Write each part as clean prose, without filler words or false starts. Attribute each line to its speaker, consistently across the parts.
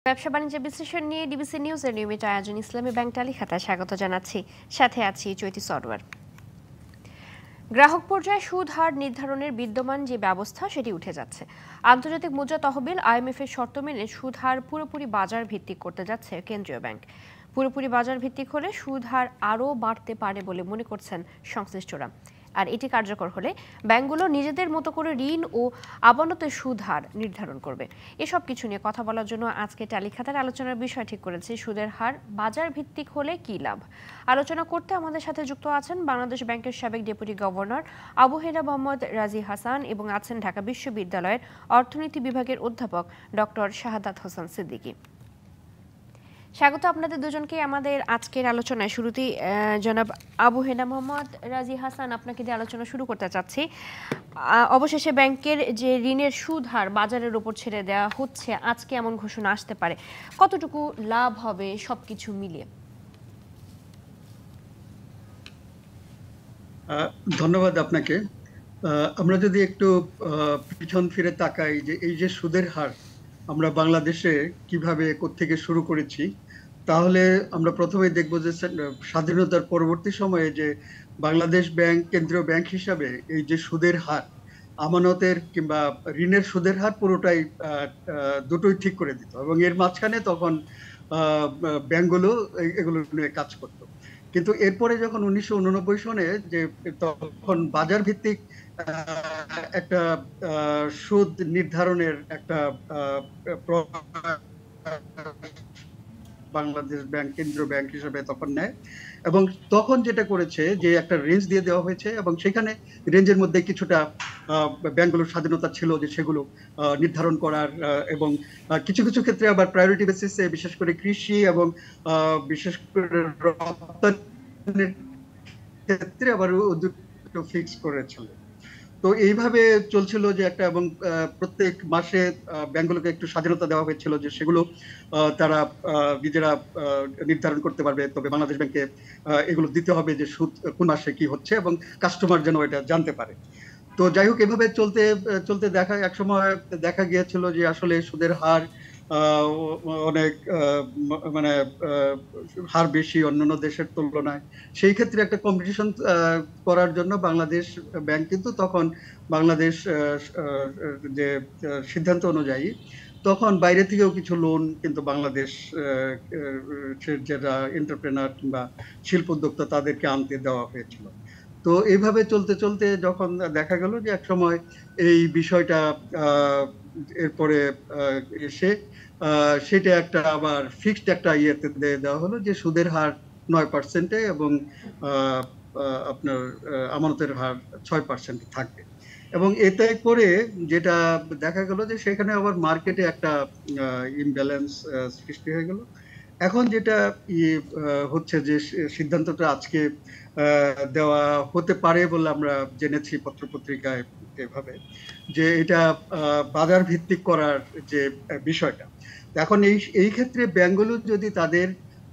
Speaker 1: ব্যবসা বাণিজ্য বিশ্লেষণ নিয়ে ডিবিসি নিউজের নিয়মিত আয়োজন ইসলামী ব্যাংক টালিখাতায় স্বাগত জানাচ্ছি। সাথে আছি চৈতি সরওয়ার। গ্রাহক পর্যায়ে সুদ হার নির্ধারণের বিদ্যমান যে ব্যবস্থা সেটি উঠে যাচ্ছে। আন্তর্জাতিক মুদ্রা তহবিল আইএমএফ এর শর্ত মেনে সুদ হার পুরোপুরি বাজার ভিত্তিক করতে যাচ্ছে কেন্দ্রীয় ব্যাংক। পুরোপুরি বাজার ভিত্তিক হলে সুদ হার আরও বাড়তে পারে বলে মনে করছেন সংশ্লিষ্টরা। আর এটি কার্যকর হলে ব্যাংকগুলো নিজেদের মতো করে ঋণ ও আমানতের সুদ হার নির্ধারণ করবে। এসব কিছু নিয়ে কথা বলার জন্য আজকে টালিখাতার আলোচনার বিষয় ঠিক করেছি সুদের হার বাজার ভিত্তিক হলে কী লাভ। আলোচনা করতে আমাদের সাথে যুক্ত আছেন বাংলাদেশ ব্যাংকের সাবেক ডেপুটি গভর্নর আবু হেনা মোহাম্মদ রাজি হাসান এবং আছেন ঢাকা বিশ্ববিদ্যালয়ের অর্থনীতি বিভাগের অধ্যাপক ডক্টর শাহাদাত হোসেন সিদ্দিকী। স্বাগত আপনাদের দুজনকে আমাদের আজকের আলোচনায়। শুরুতেই জনাব আবু হেনা মোহাম্মদ রাজি হাসান, আপনাকে দিয়ে আলোচনা শুরু করতে চাচ্ছি। অবশেষে ব্যাংকের যে ঋণের সুদ হার বাজারের উপর ছেড়ে দেওয়া হচ্ছে, আজকে এমন ঘোষণা আসতে পারে, কতটুকু লাভ হবে সবকিছু মিলিয়ে?
Speaker 2: ধন্যবাদ আপনাকে। আমরা যদি একটু পিছন ফিরে তাকাই যে এই যে সুদের হার আমরা বাংলাদেশে কিভাবে কোত্থেকে শুরু করেছি, তাহলে আমরা প্রথমে দেখব যে স্বাধীনতার পরবর্তী সময়ে যে বাংলাদেশ ব্যাংক কেন্দ্রীয় ব্যাংক হিসাবে এই যে সুদের হার, আমানতের কিংবা ঋণের সুদের হার পুরোটাই দুটোই ঠিক করে দিত এবং এর মাঝখানে তখন ব্যাংকগুলো এগুলো নিয়ে কাজ করতো। কিন্তু এরপরে যখন 1989 সনে যে তখন বাজার ভিত্তিক একটা সুদ নির্ধারণের একটা বাংলাদেশ ব্যাংক কেন্দ্রীয় ব্যাংক হিসেবে তখন নেয় এবং তখন যেটা করেছে যে একটা রেঞ্জ দিয়ে দেওয়া হয়েছে এবং সেখানে রেঞ্জের মধ্যে কিছুটা ব্যাংকগুলোর স্বাধীনতা ছিল যে সেগুলো নির্ধারণ করার এবং কিছু কিছু ক্ষেত্রে আবার প্রায়োরিটি বেসিসে বিশেষ করে কৃষি এবং বিশেষ করে রপ্তানির ক্ষেত্রে আবার দুটো ফিক্স করেছিল। তো এইভাবে চলছিল যে একটা, এবং প্রত্যেক মাসে ব্যাংকগুলোকে একটু স্বাধীনতা দেওয়া হয়েছিল যে সেগুলো তারা নিজেরা নির্ধারণ করতে পারবে, তবে বাংলাদেশ ব্যাংকে এগুলো দিতে হবে যে সুদ কোন মাসে কি হচ্ছে এবং কাস্টমার যেন এটা জানতে পারে। তো যাই হোক, এভাবে চলতে চলতে একসময় দেখা গিয়েছিল যে আসলে সুদের হার অনেক মানে হার বেশি অন্যান্য দেশের তুলনায়। সেই ক্ষেত্রে একটা কম্পিটিশন করার জন্য বাংলাদেশ ব্যাংক কিন্তু তখন বাংলাদেশ যে সিদ্ধান্ত অনুযায়ী তখন বাইরে থেকেও কিছু লোন কিন্তু বাংলাদেশ যারা এন্টারপ্রেনার কিংবা শিল্প উদ্যোক্তা তাদেরকে আনতে দেওয়া হয়েছিল। তো এইভাবে চলতে চলতে যখন দেখা গেল যে এক সময় এই বিষয়টা এরপরে এসে সেটা একটা আবার ফিক্সড একটা ইয়েতে দেওয়া হলো যে সুদের হার 9% এবং আপনার আমানতের হার 6% থাকবে। এবং এতে করে যেটা দেখা গেল যে সেখানে আবার মার্কেটে একটা ইমব্যালেন্স সৃষ্টি হয়ে গেল। এখন যেটা হচ্ছে যে সিদ্ধান্তটা আজকে দেওয়া হতে পারে বলে আমরা জেনেছি পত্রপত্রিকায় এভাবে, যে এটা বাজার ভিত্তিক করার যে বিষয়টা। এখন এই ক্ষেত্রে ব্যাংকগুলো যদি তাদের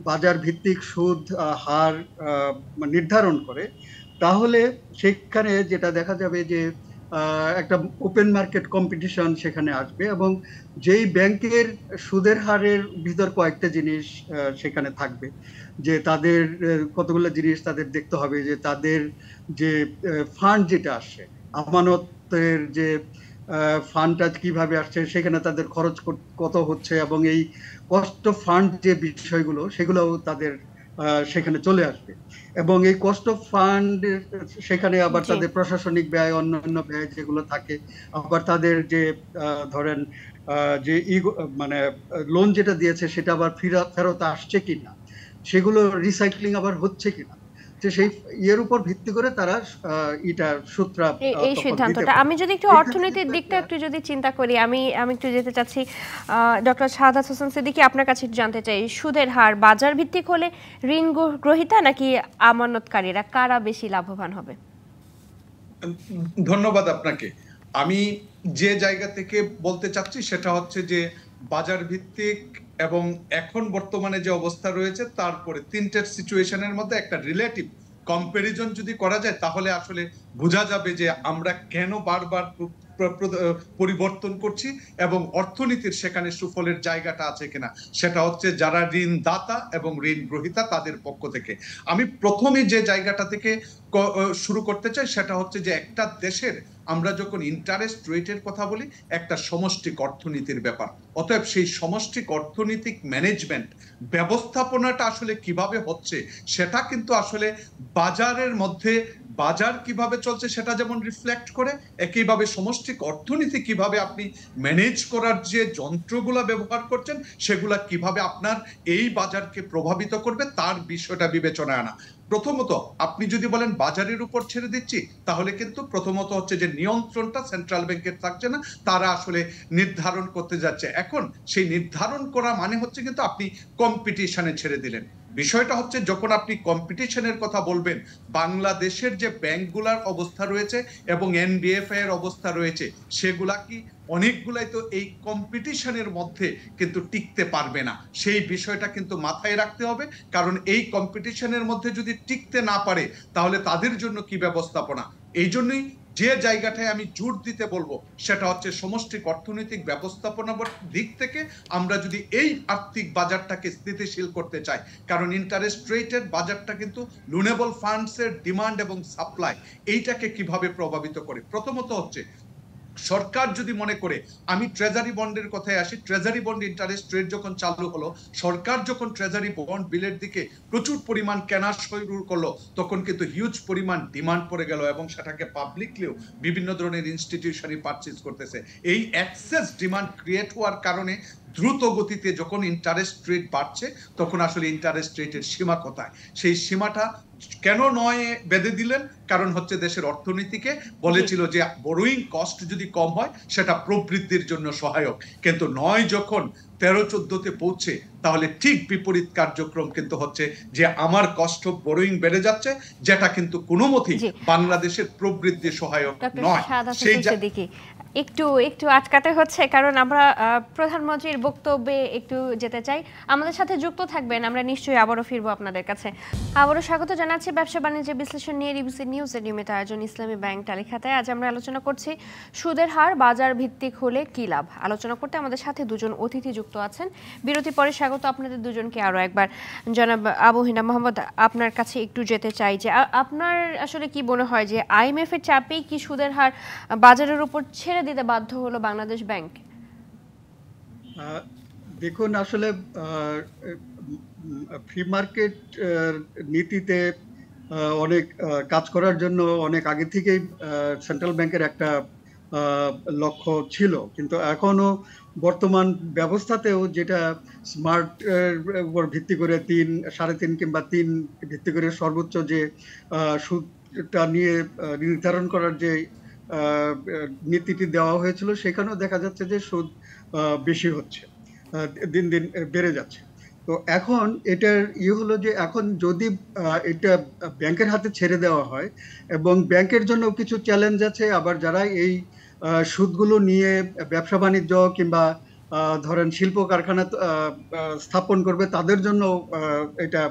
Speaker 2: বাজার ভিত্তিক সুদ হার নির্ধারণ করে, তাহলে সেখানে যেটা দেখা যাবে যে একটা ওপেন মার্কেট কম্পিটিশন সেখানে আসবে এবং যেই ব্যাংকের সুদের হারের ভিতর কয়েকটা জিনিস সেখানে থাকবে, যে তাদের কতগুলো জিনিস তাদের দেখতে হবে, যে তাদের যে ফান্ড যেটা আসে, আমানতের যে ফান্ডটা কিভাবে আসছে, সেখানে তাদের খরচ কত হচ্ছে এবং এই কস্ট অফ ফান্ড যে বিষয়গুলো সেগুলোও তাদের সেখানে চলে আসবে। এবং এই কস্ট অফ ফান্ড সেখানে আবার তাদের প্রশাসনিক ব্যয়, অন্যান্য ব্যয় যেগুলো থাকে, আবার তাদের যে ধরেন যে মানে লোন যেটা দিয়েছে সেটা আবার ফেরত আসছে কিনা, সেগুলো রিসাইক্লিং আবার হচ্ছে কিনা, যে সেই এর উপর ভিত্তি করে তারা এটা সূত্রা
Speaker 1: এই সিদ্ধান্তটা। আমি যদি একটু অর্থনীতির দিকটা একটু যদি চিন্তা করি, আমি একটু যেতে চাচ্ছি ডক্টর শাহাদাত হোসেন সিদ্দিকী, আপনার কাছে জানতে চাই, সুদের হার বাজার ভিত্তিক হলে ঋণ গ্রহীতা নাকি আমানতকারীরা কারা বেশি লাভবান হবে?
Speaker 3: ধন্যবাদ আপনাকে। আমি যে জায়গা থেকে বলতে চাচ্ছি সেটা হচ্ছে যে বাজার ভিত্তিক এবং এখন বর্তমানে যে অবস্থা রয়েছে তারপরে তিনটের সিচুয়েশনের মধ্যে একটা রিলেটিভ কম্পারিজন যদি করা যায়, তাহলে আসলে বোঝা যাবে যে আমরা কেন বারবার পরিবর্তন করছি এবং অর্থনীতির সেখানে সুফলের জায়গাটা আছে কিনা, সেটা হচ্ছে যারা ঋণদাতা এবং ঋণ গ্রহীতা তাদের পক্ষ থেকে। আমি প্রথমে যে জায়গাটা থেকে শুরু করতে চাই সেটা হচ্ছে যে একটা দেশের আমরা যখন ইন্টারেস্ট রেটের কথা বলি একটা সমষ্টিক অর্থনীতির ব্যাপার, অতএব সেই সমষ্টিক অর্থনৈতিক ম্যানেজমেন্ট ব্যবস্থাপনাটা আসলে কিভাবে হচ্ছে সেটা কিন্তু আসলে বাজারের মধ্যে বাজার কিভাবে চলছে সেটা যেমন রিফ্লেক্ট করে, একইভাবে সমষ্টিক অর্থনীতি কিভাবে আপনি ম্যানেজ করার যে যন্ত্রগুলা ব্যবহার করছেন সেগুলা কিভাবে আপনার এই বাজারকে প্রভাবিত করবে তার বিষয়টা বিবেচনায় আনা। প্রথমত আপনি যদি বলেন বাজারের উপর ছেড়ে দিচ্ছি, তাহলে কিন্তু প্রথমত হচ্ছে যে নিয়ন্ত্রণটা সেন্ট্রাল ব্যাংকের থাকছে না, তারা আসলে নির্ধারণ করতে যাচ্ছে। এখন সেই নির্ধারণ করা মানে হচ্ছে কিন্তু আপনি কম্পিটিশনে ছেড়ে দিলেন। বিষয়টা হচ্ছে যখন আপনি কম্পিটিশনের কথা বলবেন, বাংলাদেশের যে ব্যাংকগুলার অবস্থা রয়েছে এবং এনবিএফআই এর অবস্থা রয়েছে সেগুলা কি অনেকগুলাই তো এই কম্পিটিশনের মধ্যে কিন্তু টিকতে পারবে না, সেই বিষয়টা কিন্তু মাথায় রাখতে হবে। কারণ এই কম্পিটিশনের মধ্যে যদি টিকতে না পারে তাহলে তাদের জন্য কি ব্যবস্থাপনা। এই জন্যই যে জায়গাটায় আমি জোর দিতে বলবো সেটা হচ্ছে সমষ্টিক অর্থনৈতিক ব্যবস্থাপনার দিক থেকে আমরা যদি এই আর্থিক বাজারটাকে স্থিতিশীল করতে চাই, কারণ ইন্টারেস্ট রেটের বাজারটা কিন্তু লুনেবল ফান্ডসের ডিমান্ড এবং সাপ্লাই এইটাকে কিভাবে প্রভাবিত করে। প্রথমত হচ্ছে সরকার যদি মনে করে, আমি ট্রেজারি বন্ডের কথায় আসি, ট্রেজারি বন্ড ইন্টারেস্ট রেট যখন চালু হলো, সরকার যখন ট্রেজারি বন্ড বিলের দিকে প্রচুর পরিমাণ কেনা শুরু করলো, তখন কিন্তু হিউজ পরিমাণ ডিমান্ড পড়ে গেল এবং সেটাকে পাবলিকলিও বিভিন্ন ধরনের ইনস্টিটিউশনই পারচেজ করতেছে। এই এক্সেস ডিমান্ড ক্রিয়েট হওয়ার কারণে দ্রুত গতিতে যখন ইন্টারেস্ট রেট বাড়ছে তখন আসলে ইন্টারেস্ট রেটের সীমা কোথায়, সেই সীমাটা কেন নয় বেঁধে দিলেন, কারণ হচ্ছে দেশের অর্থনীতিকে বলেছিল যে বরোইং কস্ট যদি কম হয় সেটা প্রবৃদ্ধির জন্য সহায়ক, কিন্তু নয় যখন 13-14-তে পৌঁছে তাহলে ঠিক বিপরীত কার্যক্রম কিন্তু হচ্ছে যে আমার কষ্ট বরোইং বেড়ে যাচ্ছে, যেটা কিন্তু কোনো মতেই বাংলাদেশের প্রবৃদ্ধি সহায়ক নয়। সেই
Speaker 1: একটু আটকাতে হচ্ছে, কারণ আমরা প্রধানমন্ত্রীর বক্তব্যে একটু যেতে চাই। আমাদের সাথে যুক্ত থাকবেন, আমরা নিশ্চয়ই আবারও ফিরবো আপনাদের কাছে। আবারও স্বাগত জানাচ্ছি ব্যবসা বাণিজ্য বিশ্লেষণ নিয়ে ডিবিসি নিউজের নিয়মিত আয়োজন ইসলামী ব্যাংক টালিখাতায়। আজ আমরা আলোচনা করছি সুদের হার বাজার ভিত্তিক হলে কি লাভ। আলোচনা করতে আমাদের সাথে দুজন অতিথি যুক্ত আছেন। বিরতি পরে স্বাগত আপনাদের দুজনকে আরও একবার। জনাব আবু হিনা মোহাম্মদ, আপনার কাছে একটু যেতে চাই যে আপনার আসলে কি মনে হয় যে আইএমএফ এর চাপেই কি সুদের হার বাজারের উপর ছেড়ে দিতে বাধ্য হলো বাংলাদেশ ব্যাংক?
Speaker 2: দেখুন, আসলে ফ্রি মার্কেট নীতিতে অনেক কাজ করার জন্য অনেক আগে থেকেই সেন্ট্রাল ব্যাংকের একটা লক্ষ্য ছিল, কিন্তু এখনো বর্তমান ব্যবস্থাতেও যেটা স্মার্ট উপর ভিত্তি করে 3, 3.5 কিংবা 3 ভিত্তি করে সর্বোচ্চ যে সুদটা নিয়ে নির্ধারণ করার যে নীতিটি দেওয়া হয়েছিল, সেখানেও দেখা যাচ্ছে যে সুদ বেশি হচ্ছে, দিন দিন বেড়ে যাচ্ছে। তো এখন এটার হলো যে এখন যদি এটা ব্যাংকের হাতে ছেড়ে দেওয়া হয়, এবং ব্যাংকের জন্য কিছু চ্যালেঞ্জ আছে, আবার যারা এই সুদগুলো নিয়ে ব্যবসা বাণিজ্য কিংবা ধরেন শিল্প কারখানা স্থাপন করবে তাদের জন্য এটা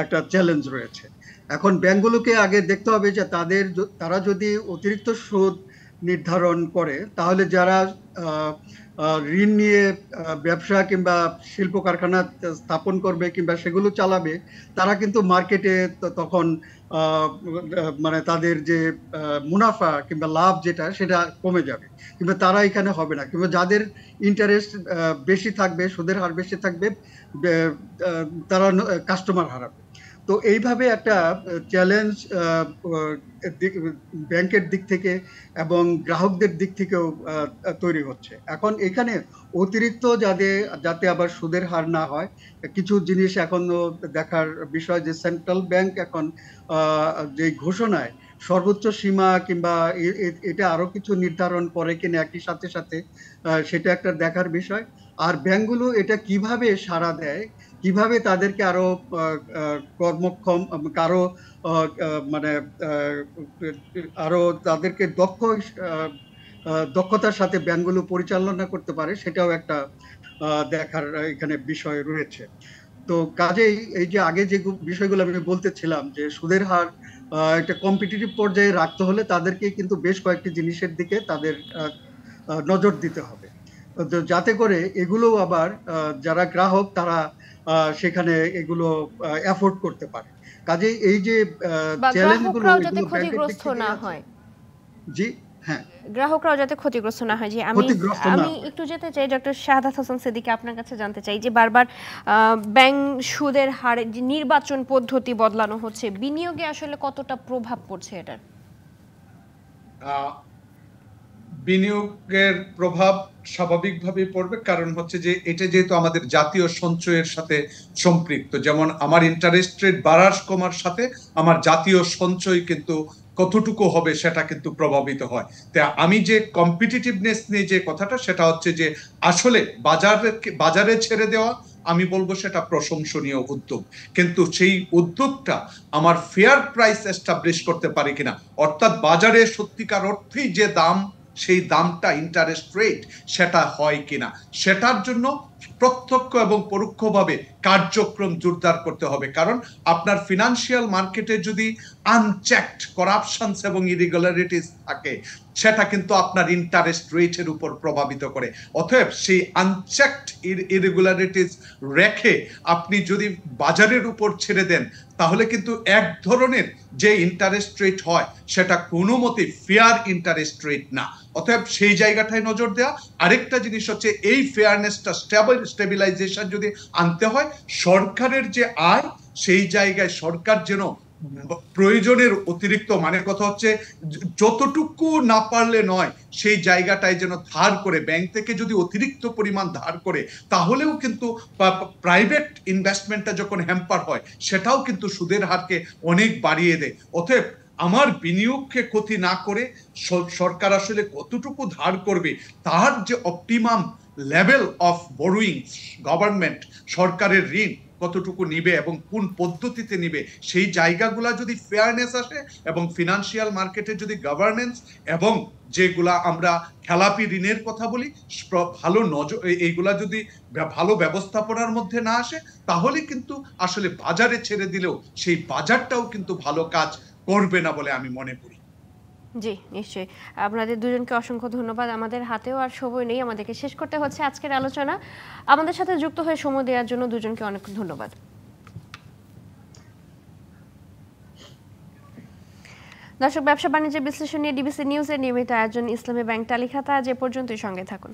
Speaker 2: একটা চ্যালেঞ্জ রয়েছে। এখন ব্যাংকগুলোকে আগে দেখতে হবে যে তারা যদি অতিরিক্ত সুদ নির্ধারণ করে, তাহলে যারা ঋণ নিয়ে ব্যবসা কিংবা শিল্প কারখানা স্থাপন করবে কিংবা সেগুলো চালাবে, তারা কিন্তু মার্কেটে তখন মানে তাদের যে মুনাফা কিংবা লাভ যেটা সেটা কমে যাবে, কিংবা তারা এখানে হবে না, কিংবা যাদের ইন্টারেস্ট বেশি থাকবে, সুদের হার বেশি থাকবে, তারা কাস্টমার হারাবে। তো এইভাবে একটা চ্যালেঞ্জ ব্যাংকের দিক থেকে এবং গ্রাহকদের দিক থেকেও তৈরি হচ্ছে। এখন এখানে অতিরিক্ত যাতে আবার সুদের হার না হয়, কিছু জিনিস এখনো দেখার বিষয় যে সেন্ট্রাল ব্যাংক এখন যে ঘোষণায় সর্বোচ্চ সীমা কিংবা এটা আরো কিছু নির্ধারণ করে কিনা একই সাথে সাথে, সেটা একটা দেখার বিষয়। আর ব্যাংকগুলো এটা কিভাবে সাড়া দেয়, কিভাবে তাদেরকে আরো কর্মক্ষম, কারো মানে আরো তাদেরকে দক্ষতার সাথে ব্যাংকগুলো পরিচালনা করতে পারে, সেটাও একটা দেখার এখানে বিষয় রয়েছে। তো কাজেই এই যে আগে যে বিষয়গুলো আমি বলতেছিলাম যে সুদের হার একটা কম্পিটিটিভ পর্যায়ে রাখতে হলে তাদেরকে কিন্তু বেশ কয়েকটি জিনিসের দিকে তাদের নজর দিতে হবে, যাতে করে এগুলো আবার যারা গ্রাহক তারা সেখানে এগুলো অ্যাফোর্ড করতে পারে। কাজেই এই যে চ্যালেঞ্জগুলো
Speaker 1: গ্রাহকরাও যাতে
Speaker 2: এগুলো ব্যাংকের দিক
Speaker 1: ক্ষতিগ্রস্ত
Speaker 2: থেকেই
Speaker 1: না
Speaker 2: আছে।
Speaker 1: হয়।
Speaker 2: জি, হ্যাঁ,
Speaker 1: গ্রাহকরাও যাতে ক্ষতিগ্রস্ত না হয়। যে
Speaker 2: ক্ষতিগ্রস্ত না
Speaker 1: আমি
Speaker 2: হয়।
Speaker 1: একটু যেতে চাই ডক্টর শাহাদাত হোসেন সিদ্দিকী, আপনার কাছে জানতে চাই যে বারবার ব্যাংক সুদের হারে যে নির্বাচন পদ্ধতি বদলানো হচ্ছে, বিনিয়োগে আসলে কতটা প্রভাব পড়ছে এটার?
Speaker 3: বিনিয়োগের প্রভাব স্বাভাবিকভাবেই পড়বে, কারণ হচ্ছে যে এটা যেহেতু আমাদের জাতীয় সঞ্চয়ের সাথে সম্পৃক্ত, যেমন আমার ইন্টারেস্ট রেট বাড়ার কমার সাথে আমার জাতীয় সঞ্চয় কিন্তু কতটুকু হবে সেটা কিন্তু প্রভাবিত হয়। তাই আমি যে কম্পিটিটিভনেস নিয়ে যে কথাটা, সেটা হচ্ছে যে আসলে বাজারে ছেড়ে দেওয়া, আমি বলবো সেটা প্রশংসনীয় উদ্যোগ, কিন্তু সেই উদ্যোগটা আমার ফেয়ার প্রাইস এস্টাবলিশ করতে পারি কিনা, অর্থাৎ বাজারে সত্যিকার অর্থেই যে দাম, সেই দামটা ইন্টারেস্ট রেট সেটা হয় কিনা, সেটার জন্য প্রত্যক্ষ এবং পরোক্ষভাবে কার্যক্রম জোরদার করতে হবে। কারণ আপনার ফিনান্সিয়াল মার্কেটে যদি আনচেকড করাপশনস এবং ইরেগুলারিটিস থাকে, সেটা কিন্তু আপনার ইন্টারেস্ট রেটের উপর প্রভাবিত করে। অতএব সেই আনচেকড ইরেগুলারিটিস রেখে আপনি যদি বাজারের উপর ছেড়ে দেন, তাহলে কিন্তু এক ধরনের যে ইন্টারেস্ট রেট হয় সেটা কোনো মতে ফেয়ার ইন্টারেস্ট রেট না। অতএব সেই জায়গাটায় নজর দেওয়া। আরেকটা জিনিস হচ্ছে এই ফেয়ারনেসটা স্টেবিলাইজেশন যদি আনতে হয়, সরকারের যে আয়, সেই জায়গায় সরকার যেন প্রয়োজনের অতিরিক্ত, মানে কথা হচ্ছে যতটুকু না পারলে নয়, সেই জায়গাটায় যেন ধার করে, ব্যাংক থেকে যদি অতিরিক্ত পরিমাণ ধার করে, তাহলেও কিন্তু প্রাইভেট ইনভেস্টমেন্টটা যখন হ্যাম্পার হয়, সেটাও কিন্তু সুদের হারকে অনেক বাড়িয়ে দেয়। অতএব আমার বিনিয়োগকে ক্ষতি না করে সরকার আসলে কতটুকু ধার করবে, তার যে optimum level of borrowing, government সরকারের ঋণ কতটুকু নিবে এবং কোন পদ্ধতিতে নিবে, সেই জায়গাগুলা যদি ফেয়ারনেস আসে এবং ফিনান্সিয়াল মার্কেটে যদি গভর্নেন্স এবং যেগুলা আমরা খেলাপি ঋণের কথা বলি, ভালো নজর, এইগুলা যদি ভালো ব্যবস্থাপনার মধ্যে না আসে, তাহলে কিন্তু আসলে বাজারে ছেড়ে দিলেও সেই বাজারটাও কিন্তু ভালো কাজ করবে না বলে আমি মনে করি।
Speaker 1: জি, নিশ্চয়ই। আপনাদের দুজনকে অসংখ্য ধন্যবাদ। আমাদের হাতেও আর সময় নেই, আমাদেরকে শেষ করতে হচ্ছে আজকের আলোচনা। আমাদের সাথে যুক্ত হয়ে সময় দেওয়ার জন্য দুজনকে অনেক ধন্যবাদ। দর্শক, ব্যবসা বাণিজ্য বিশ্লেষণ নিয়ে ডিবিসি নিউজের নিয়মিত আয়োজন ইসলামী ব্যাংক টালিখাতা আজ এ পর্যন্তই। সঙ্গে থাকুন।